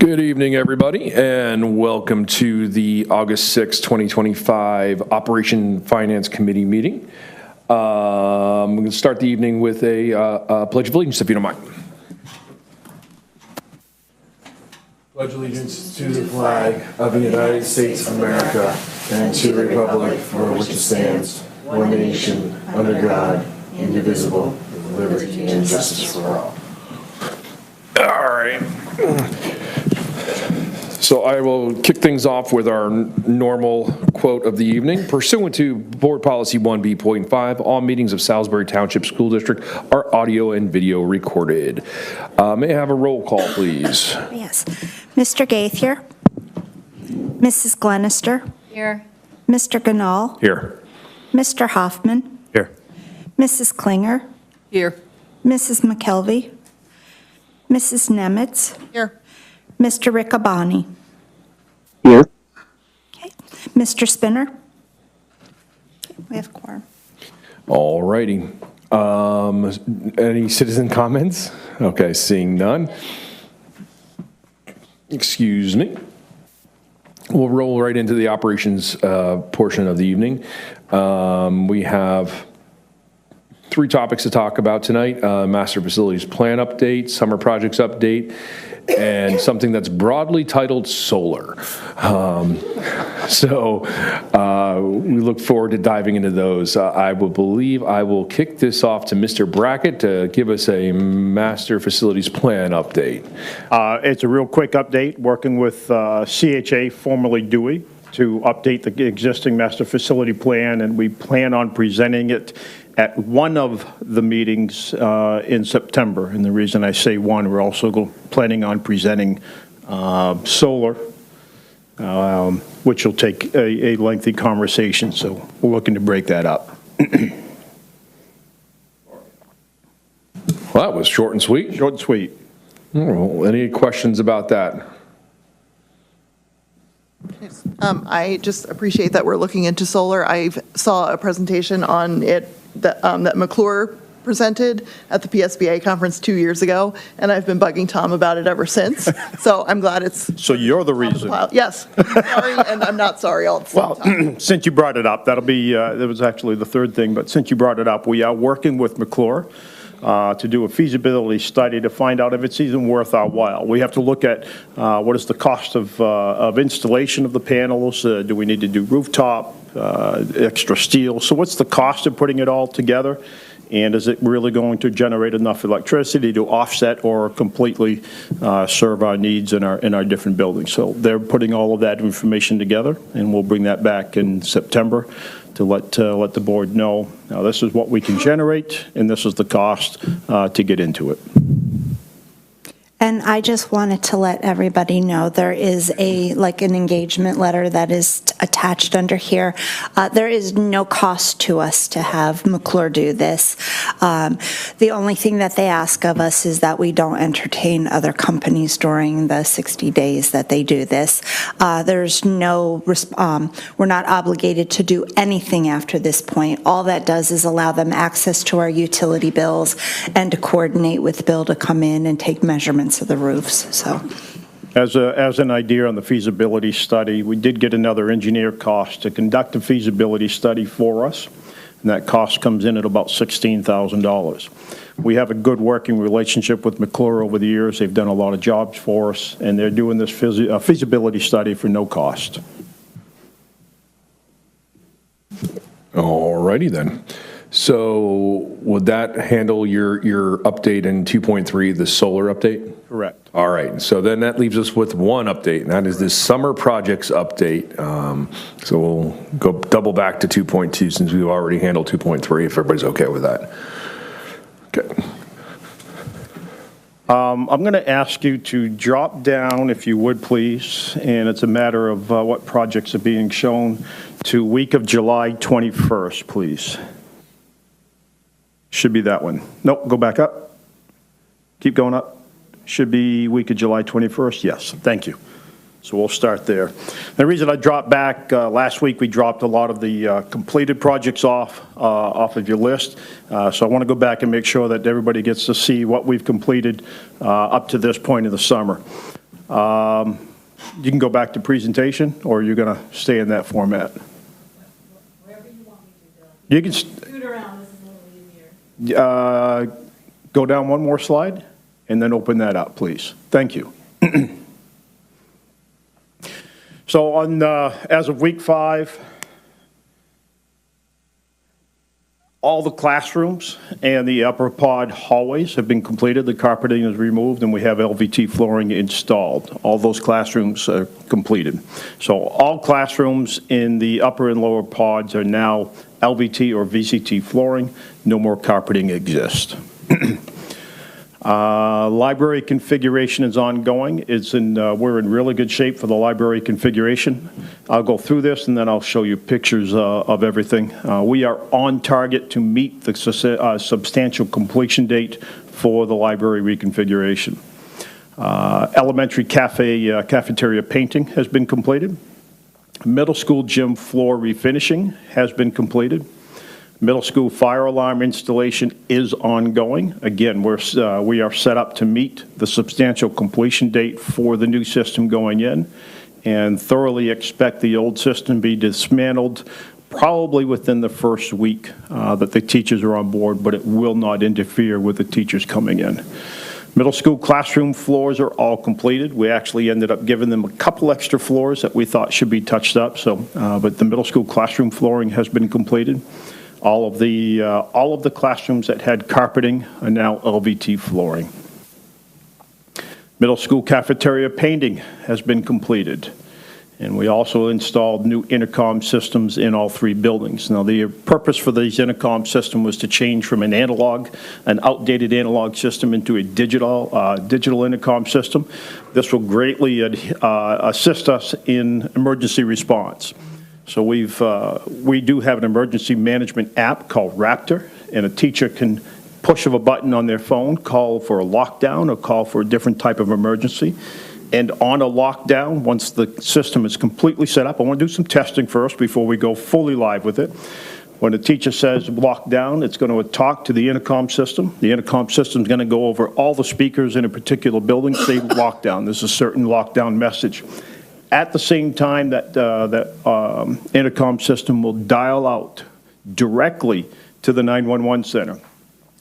Good evening, everybody, and welcome to the August 6, 2025 Operation Finance Committee meeting. I'm going to start the evening with a Pledge of Allegiance, if you don't mind. Pledge allegiance to the flag of the United States of America and to the republic for which it stands, one nation, under God, indivisible, with liberty and justice for all. All right. So I will kick things off with our normal quote of the evening. Pursuant to Board Policy 1B.5, all meetings of Salisbury Township School District are audio and video recorded. May I have a roll call, please? Yes. Mr. Gaither. Mrs. Glenister. Here. Mr. Ganal. Here. Mr. Hoffman. Here. Mrs. Klinger. Here. Mrs. McKelvey. Mrs. Nemitz. Here. Mr. Riccaboni. Here. Okay. Mr. Spinner. We have quorum. All righty. Any citizen comments? Okay, seeing none. Excuse me. We'll roll right into the operations portion of the evening. We have three topics to talk about tonight: master facilities plan update, summer projects update, and something that's broadly titled solar. We look forward to diving into those. I will kick this off to Mr. Brackett to give us a master facilities plan update. It's a real quick update, working with CHA, formerly Dewey, to update the existing master facility plan, and we plan on presenting it at one of the meetings in September. And the reason I say one, we're also planning on presenting solar, which will take a lengthy conversation, so we're looking to break that up. Well, that was short and sweet. Short and sweet. Any questions about that? I just appreciate that we're looking into solar. I saw a presentation on it that McClure presented at the PSBA conference 2 years ago, and I've been bugging Tom about it ever since. So I'm glad it's. So you're the reason. Yes. Sorry, and I'm not sorry all at the same time. Since you brought it up, that'll be, that was actually the third thing, but since you brought it up, we are working with McClure to do a feasibility study to find out if it's even worth our while. We have to look at what is the cost of installation of the panels. Do we need to do rooftop, extra steel? So what's the cost of putting it all together? And is it really going to generate enough electricity to offset or completely serve our needs in our different buildings? So they're putting all of that information together, and we'll bring that back in September to let the board know. Now, this is what we can generate, and this is the cost to get into it. And I just wanted to let everybody know there is an engagement letter that is attached under here. There is no cost to us to have McClure do this. The only thing that they ask of us is that we don't entertain other companies during the 60 days that they do this. There's no, we're not obligated to do anything after this point. All that does is allow them access to our utility bills and to coordinate with Bill to come in and take measurements of the roofs. So, as an idea on the feasibility study, we did get another engineer cost to conduct a feasibility study for us, and that cost comes in at about $16,000. We have a good working relationship with McClure over the years. They've done a lot of jobs for us, and they're doing this feasibility study for no cost. All righty then. So would that handle your update in 2.3, the solar update? Correct. All right. So then that leaves us with one update, and that is this summer projects update. So we'll go double back to 2.2 since we've already handled 2.3, if everybody's okay with that. Okay. I'm going to ask you to drop down, if you would, please, and it's a matter of what projects are being shown, to week of July 21st, please. Should be that one. Nope, go back up. Keep going up. Should be week of July 21st. Yes, thank you. So we'll start there. The reason I dropped back, last week we dropped a lot of the completed projects off of your list. So I want to go back and make sure that everybody gets to see what we've completed up to this point in the summer. You can go back to presentation, or you're going to stay in that format. Wherever you want me to, Bill. You can Scoot around, this is a little easier. go down one more slide, and then open that up, please. Thank you. So on, as of week 5, all the classrooms and the upper pod hallways have been completed. The carpeting is removed, and we have LVT flooring installed. All those classrooms are completed. So all classrooms in the upper and lower pods are now LVT or VCT flooring. No more carpeting exists. Library configuration is ongoing. We're in really good shape for the library configuration. I'll go through this and then I'll show you pictures of everything. We are on target to meet the substantial completion date for the library reconfiguration. Elementary cafeteria painting has been completed. Middle school gym floor refinishing has been completed. Middle school fire alarm installation is ongoing. Again, we are set up to meet the substantial completion date for the new system going in, and thoroughly expect the old system to be dismantled probably within the first week that the teachers are on board, but it will not interfere with the teachers coming in. Middle school classroom floors are all completed. We actually ended up giving them a couple extra floors that we thought should be touched up. But the middle school classroom flooring has been completed. All of the classrooms that had carpeting are now LVT flooring. Middle school cafeteria painting has been completed. And we also installed new intercom systems in all 3 buildings. Now, the purpose for these intercom system was to change from an outdated analog system into a digital intercom system. This will greatly assist us in emergency response. So we do have an emergency management app called Raptor, and a teacher can push of a button on their phone, call for a lockdown or call for a different type of emergency. And on a lockdown, once the system is completely set up, I want to do some testing first before we go fully live with it. When the teacher says lockdown, it's going to talk to the intercom system. The intercom system is going to go over all the speakers in a particular building, say lockdown. There's a certain lockdown message. At the same time, that intercom system will dial out directly to the 911 center.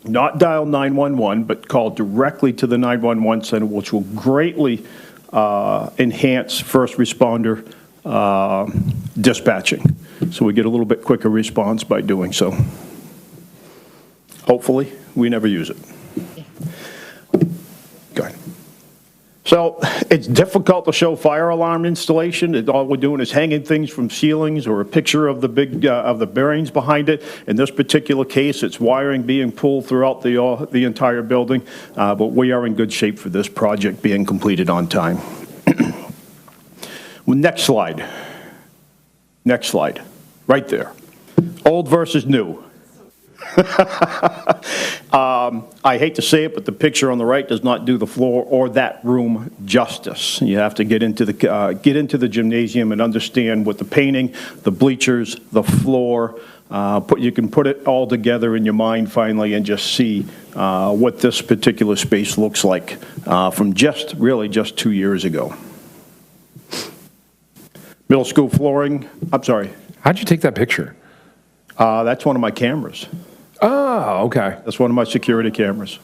Not dial 911, but call directly to the 911 center, which will greatly enhance first responder dispatching. So we get a little bit quicker response by doing so. Hopefully, we never use it. Go ahead. So it's difficult to show fire alarm installation. All we're doing is hanging things from ceilings or a picture of the bearings behind it. In this particular case, it's wiring being pulled throughout the entire building, but we are in good shape for this project being completed on time. Well, next slide. Next slide. Right there. Old versus new. I hate to say it, but the picture on the right does not do the floor or that room justice. You have to get into the gymnasium and understand what the painting, the bleachers, the floor. You can put it all together in your mind finally and just see what this particular space looks like from just 2 years ago. Middle school flooring. I'm sorry. How'd you take that picture? That's one of my cameras. Oh, okay. That's one of my security cameras.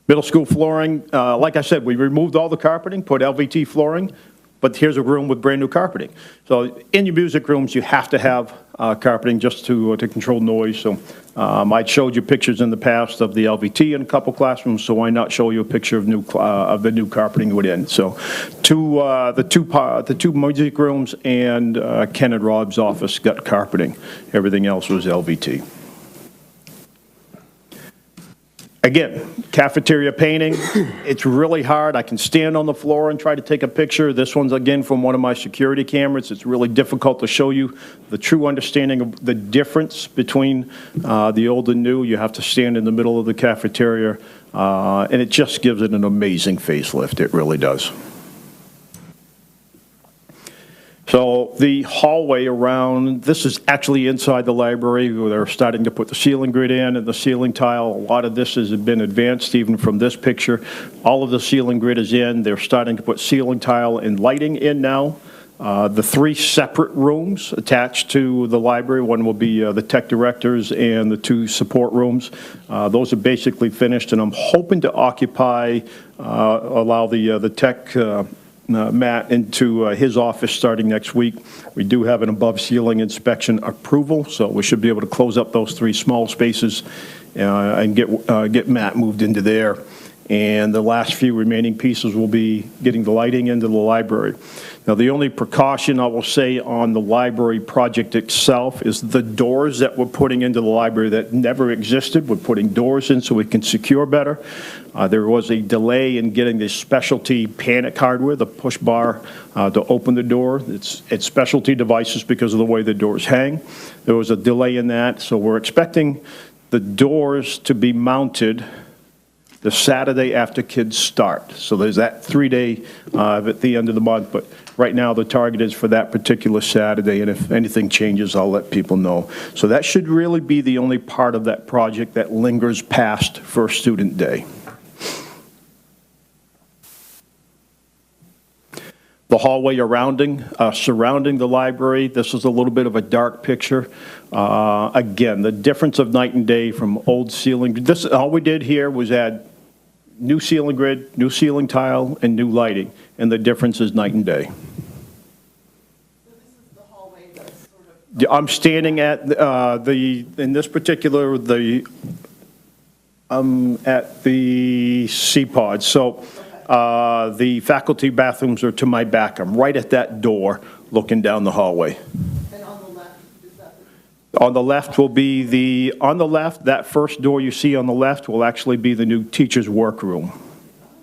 Middle school flooring, like I said, we removed all the carpeting, put LVT flooring, but here's a room with brand new carpeting. So in your music rooms, you have to have carpeting just to control noise. So I showed you pictures in the past of the LVT in a couple classrooms, so why not show you a picture of the new carpeting within? So the two music rooms and Ken and Rob's office got carpeting. Everything else was LVT. Again, cafeteria painting, it's really hard. I can stand on the floor and try to take a picture. This one's, again, from one of my security cameras. It's really difficult to show you the true understanding of the difference between the old and new. You have to stand in the middle of the cafeteria, and it just gives it an amazing facelift. It really does. So the hallway around, this is actually inside the library, where they're starting to put the ceiling grid in and the ceiling tile. A lot of this has been advanced even from this picture. All of the ceiling grid is in. They're starting to put ceiling tile and lighting in now. The 3 separate rooms attached to the library, one will be the tech directors and the 2 support rooms. Those are basically finished, and I'm hoping to allow the tech Matt into his office starting next week. We do have an above ceiling inspection approval, so we should be able to close up those 3 small spaces and get Matt moved into there. And the last few remaining pieces will be getting the lighting into the library. Now, the only precaution I will say on the library project itself is the doors that we're putting into the library that never existed. We're putting doors in so we can secure better. There was a delay in getting the specialty panic hardware, the push bar, to open the door. It's specialty devices because of the way the doors hang. There was a delay in that, so we're expecting the doors to be mounted the Saturday after kids start. So there's that 3-day at the end of the month, but right now the target is for that particular Saturday, and if anything changes, I'll let people know. So that should really be the only part of that project that lingers past First Student Day. The hallway surrounding the library, this is a little bit of a dark picture. Again, the difference of night and day from old ceiling. All we did here was add new ceiling grid, new ceiling tile, and new lighting, and the difference is night and day. So this is the hallway that's sort of... I'm standing at in this particular, at the C-pod. So the faculty bathrooms are to my back. I'm right at that door looking down the hallway. And on the left, is that On the left will be that first door you see on the left will actually be the new teacher's workroom.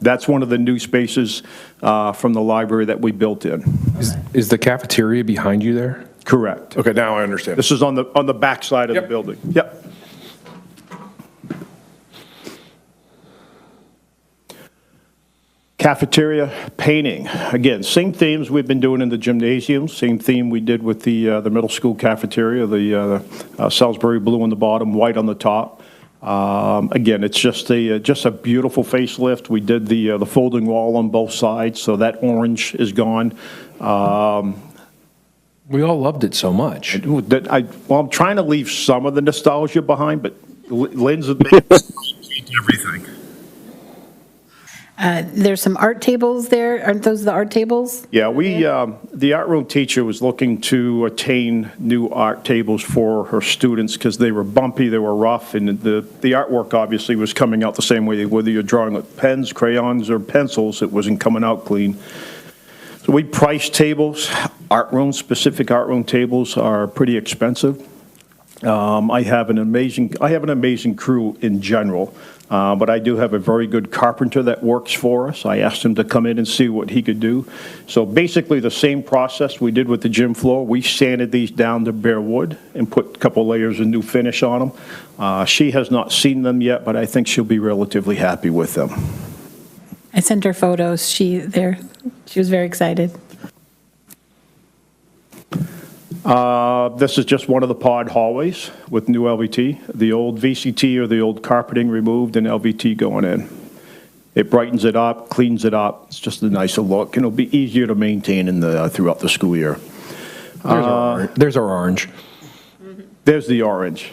That's one of the new spaces from the library that we built in. Is the cafeteria behind you there? Correct. Okay, now I understand. This is on the back side of the building. Yep. Cafeteria painting. Again, same themes we've been doing in the gymnasium, same theme we did with the middle school cafeteria, the Salisbury blue on the bottom, white on the top. Again, it's just a beautiful facelift. We did the folding wall on both sides, so that orange is gone. We all loved it so much. I'm trying to leave some of the nostalgia behind, but Lynn's everything. There's some art tables there. Aren't those the art tables? Yeah, the art room teacher was looking to attain new art tables for her students because they were bumpy, they were rough, and the artwork obviously was coming out the same way. Whether you're drawing with pens, crayons, or pencils, it wasn't coming out clean. So we priced tables. Specific art room tables are pretty expensive. I have an amazing crew in general. But I do have a very good carpenter that works for us. I asked him to come in and see what he could do. So basically the same process we did with the gym floor. We sanded these down to bare wood and put a couple layers of new finish on them. She has not seen them yet, but I think she'll be relatively happy with them. I sent her photos. She was very excited. This is just one of the pod hallways with new LVT. The old VCT or the old carpeting removed and LVT going in. It brightens it up, cleans it up. It's just a nicer look, and it'll be easier to maintain throughout the school year. There's our orange. There's the orange.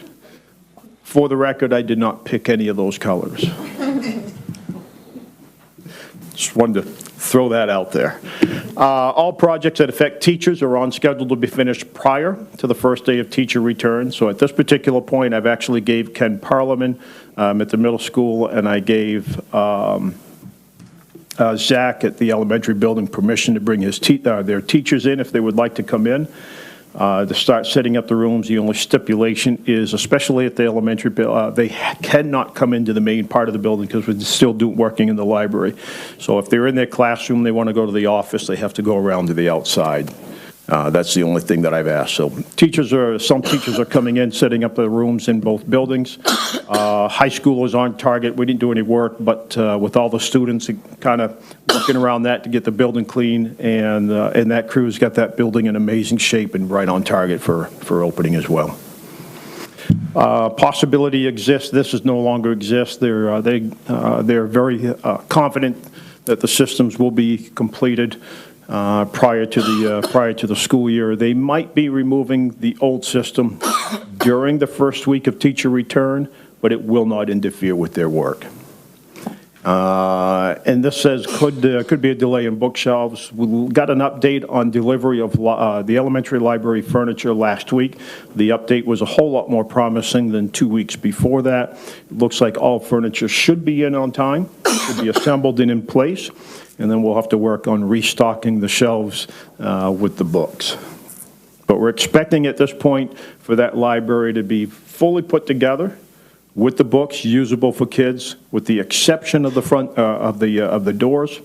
For the record, I did not pick any of those colors. Just wanted to throw that out there. All projects that affect teachers are on schedule to be finished prior to the first day of teacher return. So at this particular point, I've actually gave Ken Parliament at the middle school, and I gave Zach at the elementary building permission to bring their teachers in if they would like to come in. To start setting up the rooms. The only stipulation is, especially at the elementary, they cannot come into the main part of the building because we're still working in the library. So if they're in their classroom, they want to go to the office, they have to go around to the outside. That's the only thing that I've asked. So some teachers are coming in, setting up their rooms in both buildings. High schoolers on target. We didn't do any work, but with all the students kind of working around that to get the building clean, and that crew's got that building in amazing shape and right on target for opening as well. Possibility exists. This is no longer exists. They're very confident that the systems will be completed prior to the school year. They might be removing the old system during the first week of teacher return, but it will not interfere with their work. And this says could be a delay in bookshelves. We got an update on delivery of the elementary library furniture last week. The update was a whole lot more promising than 2 weeks before that. It looks like all furniture should be in on time, should be assembled and in place, and then we'll have to work on restocking the shelves with the books. But we're expecting at this point for that library to be fully put together with the books usable for kids, with the exception of the front of the doors.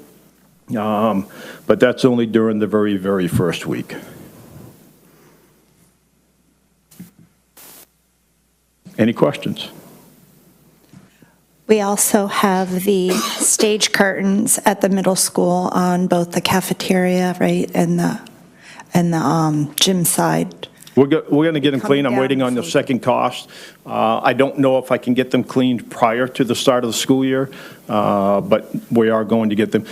But that's only during the very, very first week. Any questions? We also have the stage curtains at the middle school on both the cafeteria, right, and the gym side. We're going to get them Coming cleaned. I'm down waiting on the so- second cost. I don't know if I can get them cleaned prior to the start of the school year, but we are going to get them.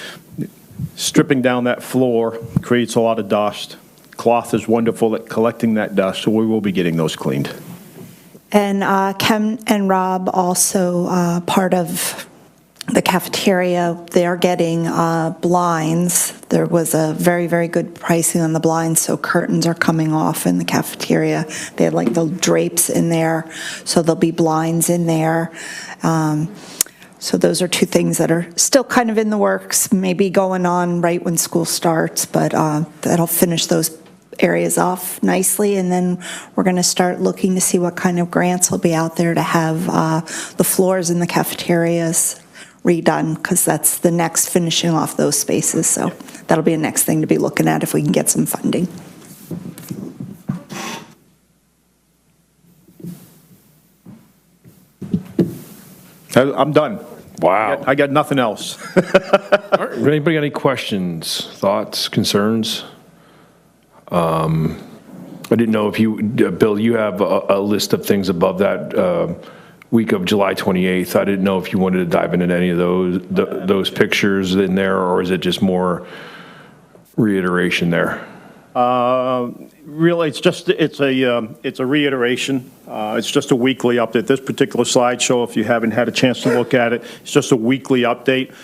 Stripping down that floor creates a lot of dust. Cloth is wonderful at collecting that dust, so we will be getting those cleaned. And Ken and Rob, also part of the cafeteria, they're getting blinds. There was a very, very good pricing on the blinds, so curtains are coming off in the cafeteria. They have like the drapes in there, so there'll be blinds in there. So those are two things that are still kind of in the works, maybe going on right when school starts, but that'll finish those areas off nicely, and then we're going to start looking to see what kind of grants will be out there to have the floors in the cafeterias redone, because that's the next finishing off those spaces. So that'll be a next thing to be looking at if we can get some funding. I'm done. Wow. I got nothing else. All right, anybody got any questions, thoughts, concerns? I didn't know if you, Bill, you have a list of things above that week of July 28th. I didn't know if you wanted to dive into any of those pictures in there, or is it just more reiteration there? Really, it's a reiteration. It's just a weekly update. This particular slideshow, if you haven't had a chance to look at it, it's just a weekly update.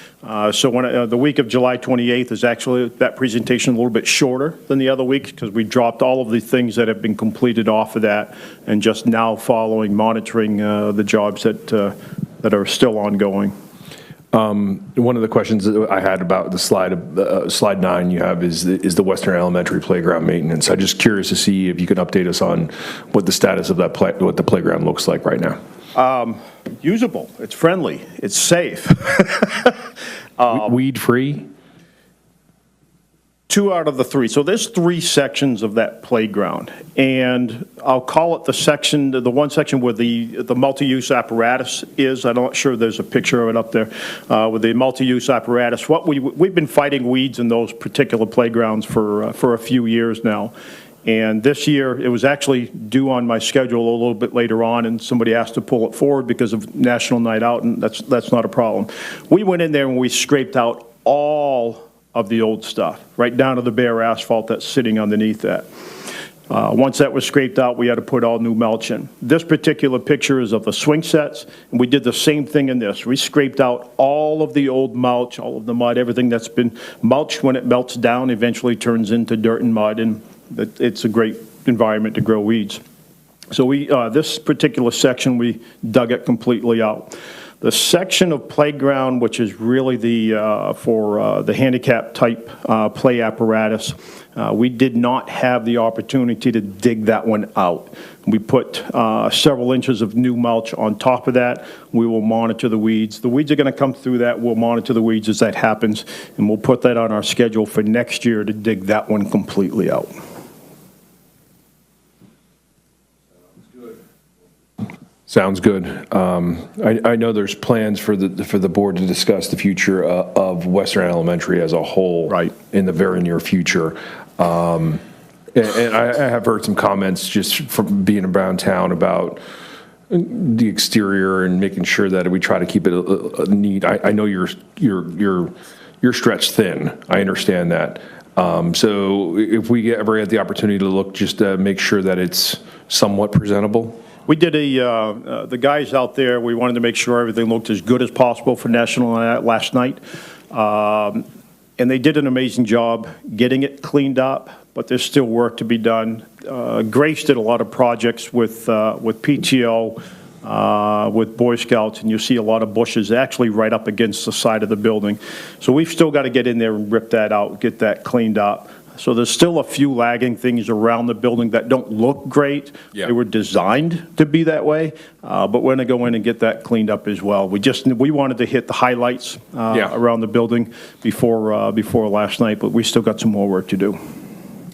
So when the week of July 28th is actually that presentation a little bit shorter than the other week, because we dropped all of the things that have been completed off of that, and just now monitoring the jobs that are still ongoing. One of the questions that I had about the slide 9 you have is the Western Elementary playground maintenance. I'm just curious to see if you could update us on what the status of that what the playground looks like right now. Usable. It's friendly. It's safe. Weed free? 2 out of the 3. So there's 3 sections of that playground, and I'll call it the one section where the multi-use apparatus is. I'm not sure there's a picture of it up there with the multi-use apparatus. We've been fighting weeds in those particular playgrounds for a few years now. And this year, it was actually due on my schedule a little bit later on, and somebody asked to pull it forward because of National Night Out, and that's not a problem. We went in there and we scraped out all of the old stuff, right down to the bare asphalt that's sitting underneath that. Once that was scraped out, we had to put all new mulch in. This particular picture is of the swing sets, and we did the same thing in this. We scraped out all of the old mulch, all of the mud, everything that's been mulched. When it melts down, eventually turns into dirt and mud, and it's a great environment to grow weeds. So this particular section, we dug it completely out. The section of playground, which is really for the handicap type play apparatus, we did not have the opportunity to dig that one out. We put several inches of new mulch on top of that. We will monitor the weeds. The weeds are going to come through that. We'll monitor the weeds as that happens, and we'll put that on our schedule for next year to dig that one completely out. Sounds good. I know there's plans for the board to discuss the future of Western Elementary as a whole. Right. In the very near future. And I have heard some comments just from being around town about the exterior and making sure that we try to keep it neat. I know you're stretched thin. I understand that. So if we ever get the opportunity to look, just to make sure that it's somewhat presentable. We did the guys out there, we wanted to make sure everything looked as good as possible for National Night last night. And they did an amazing job getting it cleaned up, but there's still work to be done. Grace did a lot of projects with PTO, with Boy Scouts, and you see a lot of bushes actually right up against the side of the building. So we've still got to get in there and rip that out, get that cleaned up. So there's still a few lagging things around the building that don't look great. Yeah. They were designed to be that way, but we're going to go in and get that cleaned up as well. We wanted to hit the highlights around the building before last night, but we still got some more work to do.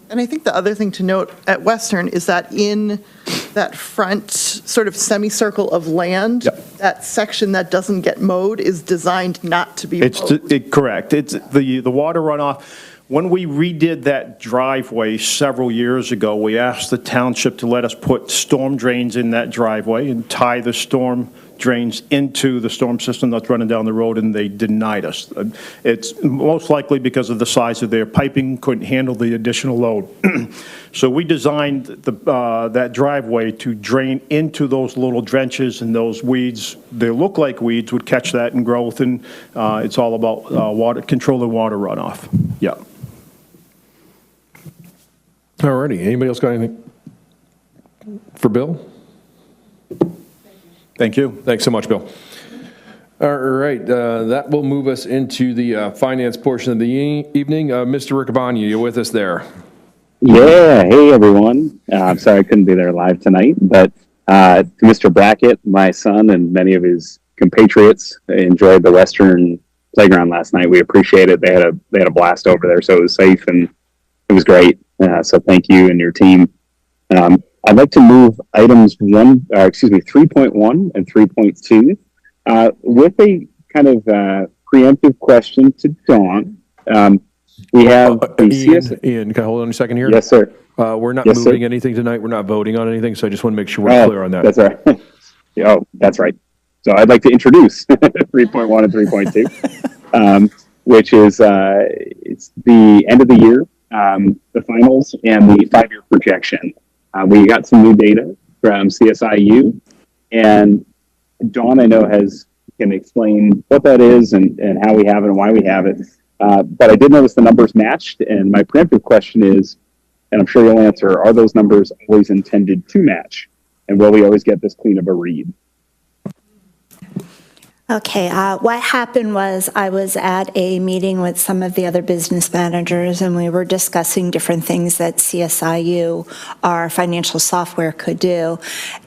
And I think the other thing to note at Western is that in that front sort of semicircle of land, Yep. that section that doesn't get mowed is designed not to be mowed. Correct. It's the water runoff. When we redid that driveway several years ago, we asked the township to let us put storm drains in that driveway and tie the storm drains into the storm system that's running down the road, and they denied us. It's most likely because of the size of their piping, couldn't handle the additional load. So we designed that driveway to drain into those little drenches, and those weeds, they look like weeds, would catch that and growth, and it's all about controlling water runoff. Yeah. All righty. Anybody else got anything for Bill? Thank you. Thanks so much, Bill. All right. That will move us into the finance portion of the evening. Mr. Riccaboni, you with us there? Yeah. Hey, everyone. I'm sorry I couldn't be there live tonight, but to Mr. Brackett, my son, and many of his compatriots enjoyed the Western playground last night. We appreciate it. They had a blast over there, so it was safe and it was great. So thank you and your team. I'd like to move items 3.1 and 3.2 with a kind of preemptive question to Dawn. We have the Ian, can I hold on a second here? Yes, sir. We're not Yes, moving sir. anything tonight. We're not voting on anything, so I just want to make sure we're clear on that. That's right. Oh, that's right. So I'd like to introduce 3.1 and 3.2, which is it's the end of the year, the finals, and the 5-year projection. We got some new data from CSIU, and Dawn, I know, can explain what that is and how we have it and why we have it. But I did notice the numbers matched, and my preemptive question is, and I'm sure you'll answer, are those numbers always intended to match? And will we always get this clean of a read? Okay, what happened was I was at a meeting with some of the other business managers, and we were discussing different things that CSIU, our financial software, could do.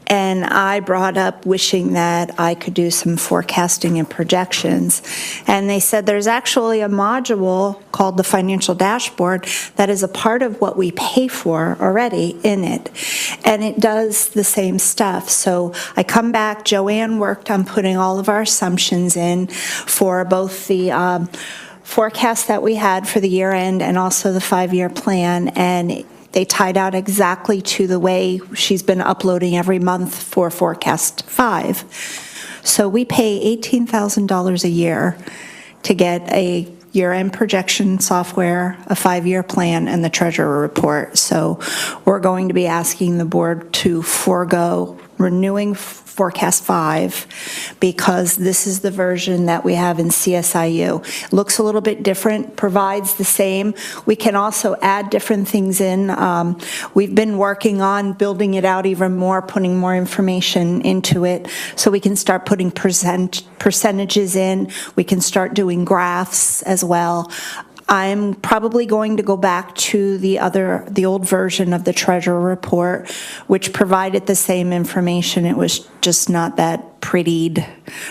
And I brought up wishing that I could do some forecasting and projections. And they said there's actually a module called the financial dashboard that is a part of what we pay for already in it. And it does the same stuff. So I come back, Joanne worked on putting all of our assumptions in for both the forecast that we had for the year end and also the 5-year plan. And they tied out exactly to the way she's been uploading every month for Forecast 5. So we pay $18,000 a year to get a year-end projection software, a 5-year plan, and the treasurer report. So we're going to be asking the board to forego renewing Forecast 5 because this is the version that we have in CSIU. Looks a little bit different, provides the same. We can also add different things in. We've been working on building it out even more, putting more information into it so we can start putting percentages in. We can start doing graphs as well. I'm probably going to go back to the old version of the treasurer report, which provided the same information. It was just not that prettied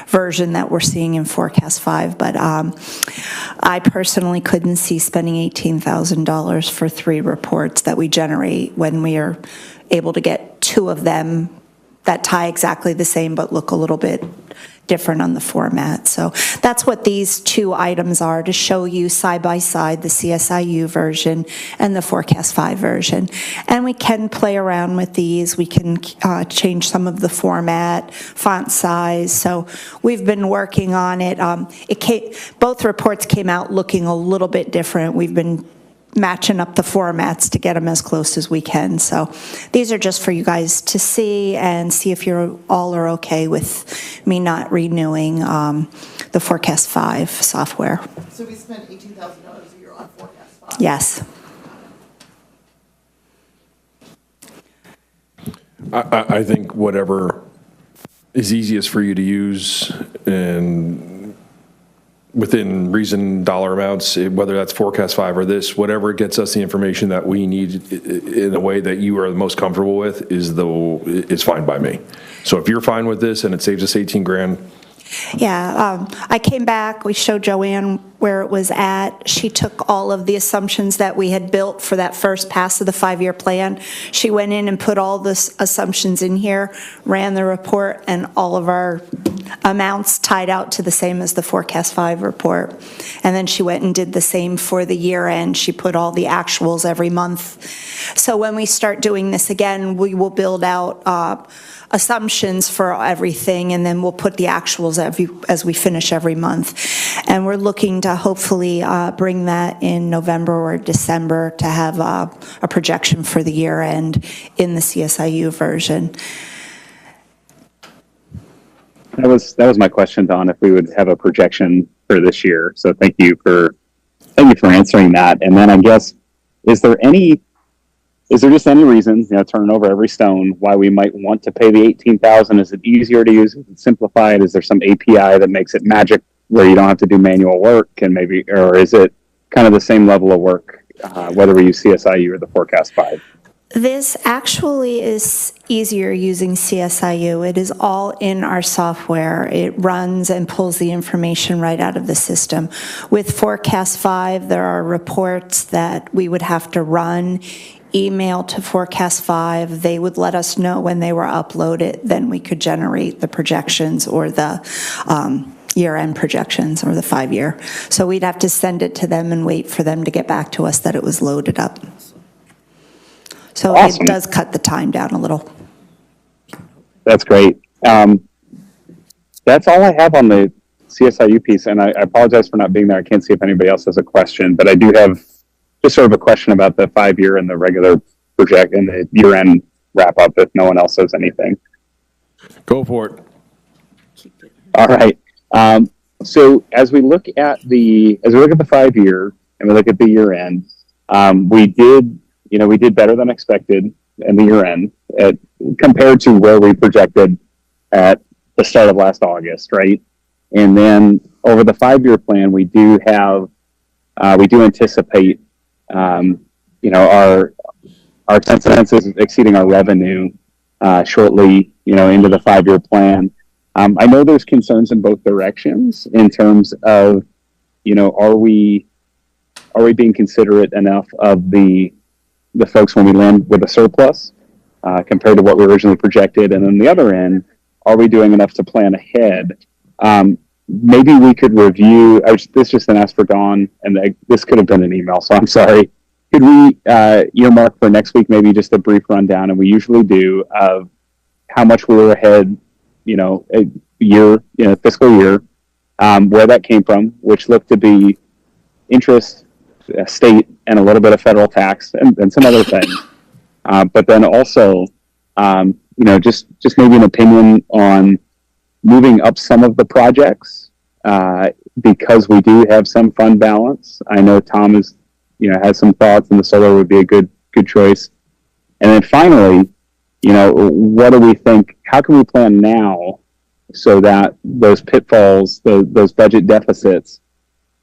version that we're seeing in Forecast 5. But I personally couldn't see spending $18,000 for 3 reports that we generate when we are able to get 2 of them that tie exactly the same but look a little bit different on the format. So that's what these two items are, to show you side by side the CSIU version and the Forecast 5 version. And we can play around with these. We can change some of the format, font size. So we've been working on it. Both reports came out looking a little bit different. We've been matching up the formats to get them as close as we can. So these are just for you guys to see and see if you're all are okay with me not renewing the Forecast 5 software. So we spent $18,000 a year on Forecast 5. Yes. I think whatever is easiest for you to use and within reason dollar amounts, whether that's Forecast 5 or this, whatever gets us the information that we need in a way that you are the most comfortable with is fine by me. So if you're fine with this and it saves us 18 grand, Yeah, I came back, we showed Joanne where it was at. She took all of the assumptions that we had built for that first pass of the 5-year plan. She went in and put all the assumptions in here, ran the report, and all of our amounts tied out to the same as the Forecast 5 report. And then she went and did the same for the year end. She put all the actuals every month. So when we start doing this again, we will build out assumptions for everything, and then we'll put the actuals as we finish every month. And we're looking to hopefully bring that in November or December to have a projection for the year end in the CSIU version. That was my question, Don, if we would have a projection for this year. So thank you for answering that. And then I guess, is there just any reason, turning over every stone, why we might want to pay the $18,000? Is it easier to use? Is it simplified? Is there some API that makes it magic where you don't have to do manual work? And or is it kind of the same level of work, whether we use CSIU or the Forecast 5? This actually is easier using CSIU. It is all in our software. It runs and pulls the information right out of the system. With Forecast 5, there are reports that we would have to run, email to Forecast 5. They would let us know when they were uploaded. Then we could generate the projections or the year-end projections or the 5-year. So we'd have to send it to them and wait for them to get back to us that it was loaded up. So Awesome. It does cut the time down a little. That's great. That's all I have on the CSIU piece, and I apologize for not being there. I can't see if anybody else has a question, but I do have just sort of a question about the 5-year and the regular project and the year-end wrap-up if no one else has anything. go for it. All right. So as we look at the 5-year and we look at the year-end, we did better than expected in the year-end compared to where we projected at the start of last August, right? And then over the 5-year plan, we do anticipate, our expenses exceeding our revenue shortly, into the 5-year plan. I know there's concerns in both directions in terms of, are we being considerate enough of the folks when we land with a surplus compared to what we originally projected? And on the other end, are we doing enough to plan ahead? Maybe we could review, this just an ask for Dawn, and this could have been an email, so I'm sorry. Could we earmark for next week maybe just a brief rundown, and we usually do, of how much we were ahead, a year, fiscal year, where that came from, which looked to be interest, state, and a little bit of federal tax and some other things. But then also, just maybe an opinion on moving up some of the projects because we do have some fund balance. I know Tom has some thoughts, and the solar would be a good choice. And then finally, what do we think? How can we plan now so that those pitfalls, those budget deficits,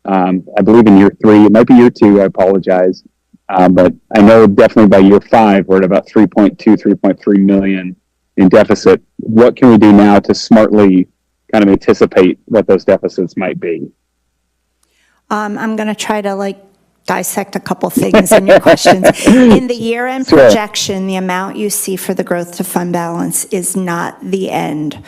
I believe in year 3, it might be year 2, I apologize, but I know definitely by year 5, we're at about 3.3 million in deficit. What can we do now to smartly kind of anticipate what those deficits might be? I'm going to try to dissect a couple things in your questions. In the year-end Sure. projection, the amount you see for the growth to fund balance is not the end.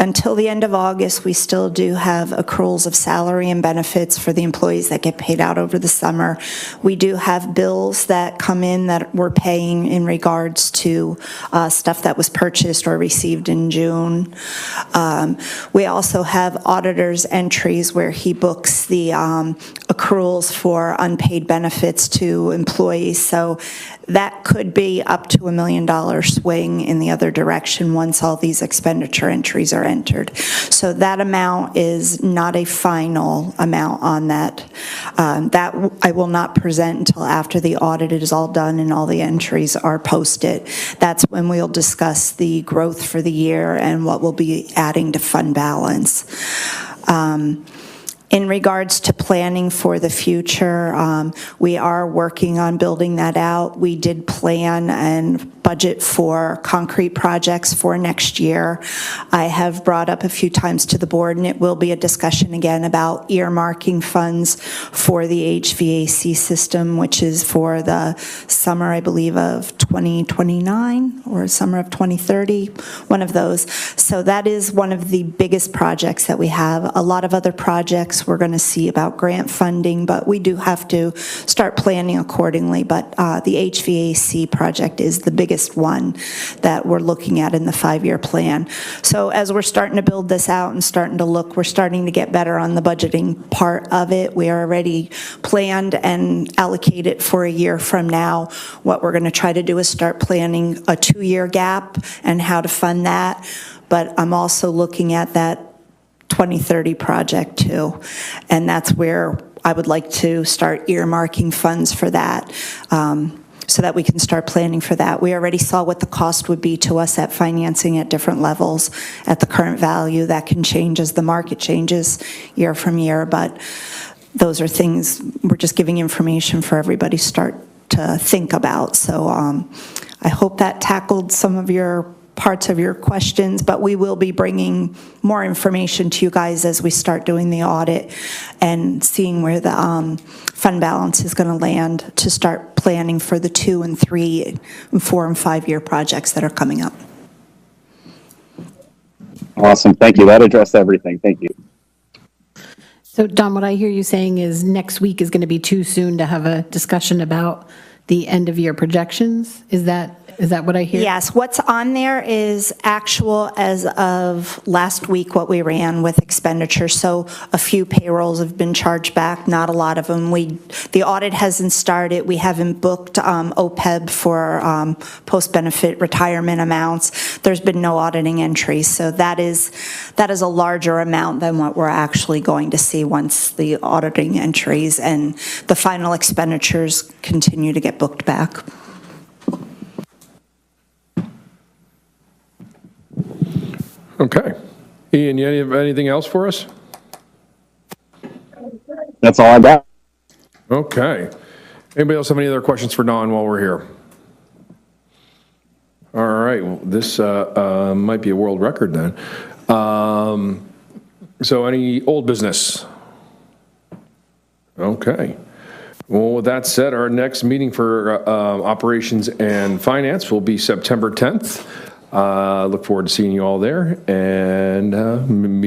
Until the end of August, we still do have accruals of salary and benefits for the employees that get paid out over the summer. We do have bills that come in that we're paying in regards to stuff that was purchased or received in June. We also have auditor's entries where he books the accruals for unpaid benefits to employees. So that could be up to $1 million swing in the other direction once all these expenditure entries are entered. So that amount is not a final amount on that. That I will not present until after the audit is all done and all the entries are posted. That's when we'll discuss the growth for the year and what we'll be adding to fund balance. In regards to planning for the future, we are working on building that out. We did plan and budget for concrete projects for next year. I have brought up a few times to the board, and it will be a discussion again about earmarking funds for the HVAC system, which is for the summer, I believe, of 2029 or summer of 2030, one of those. So that is one of the biggest projects that we have. A lot of other projects we're going to see about grant funding, but we do have to start planning accordingly. But the HVAC project is the biggest one that we're looking at in the 5-year plan. So as we're starting to build this out and starting to look, we're starting to get better on the budgeting part of it. We are already planned and allocated for a year from now. What we're going to try to do is start planning a 2-year gap and how to fund that. But I'm also looking at that 2030 project too. And that's where I would like to start earmarking funds for that. So that we can start planning for that. We already saw what the cost would be to us at financing at different levels at the current value. That can change as the market changes year from year, but those are things, we're just giving information for everybody to start to think about. So I hope that tackled some of your parts of your questions, but we will be bringing more information to you guys as we start doing the audit and seeing where the fund balance is going to land to start planning for the 2 and 3 and 4 and 5-year projects that are coming up. Awesome. Thank you. That addressed everything. Thank you. So Don, what I hear you saying is next week is going to be too soon to have a discussion about the end of year projections? Is that what I hear? Yes, what's on there is actual as of last week, what we ran with expenditures. So a few payrolls have been charged back, not a lot of them. The audit hasn't started. We haven't booked OPEB for post-benefit retirement amounts. There's been no auditing entries. So that is a larger amount than what we're actually going to see once the auditing entries and the final expenditures continue to get booked back. Okay. Ian, you have anything else for us? That's all I got. Okay. Anybody else have any other questions for Don while we're here? All right. Well, this might be a world record then. So any old business? Okay. Well, with that said, our next meeting for operations and finance will be September 10th. Look forward to seeing you all there and meeting.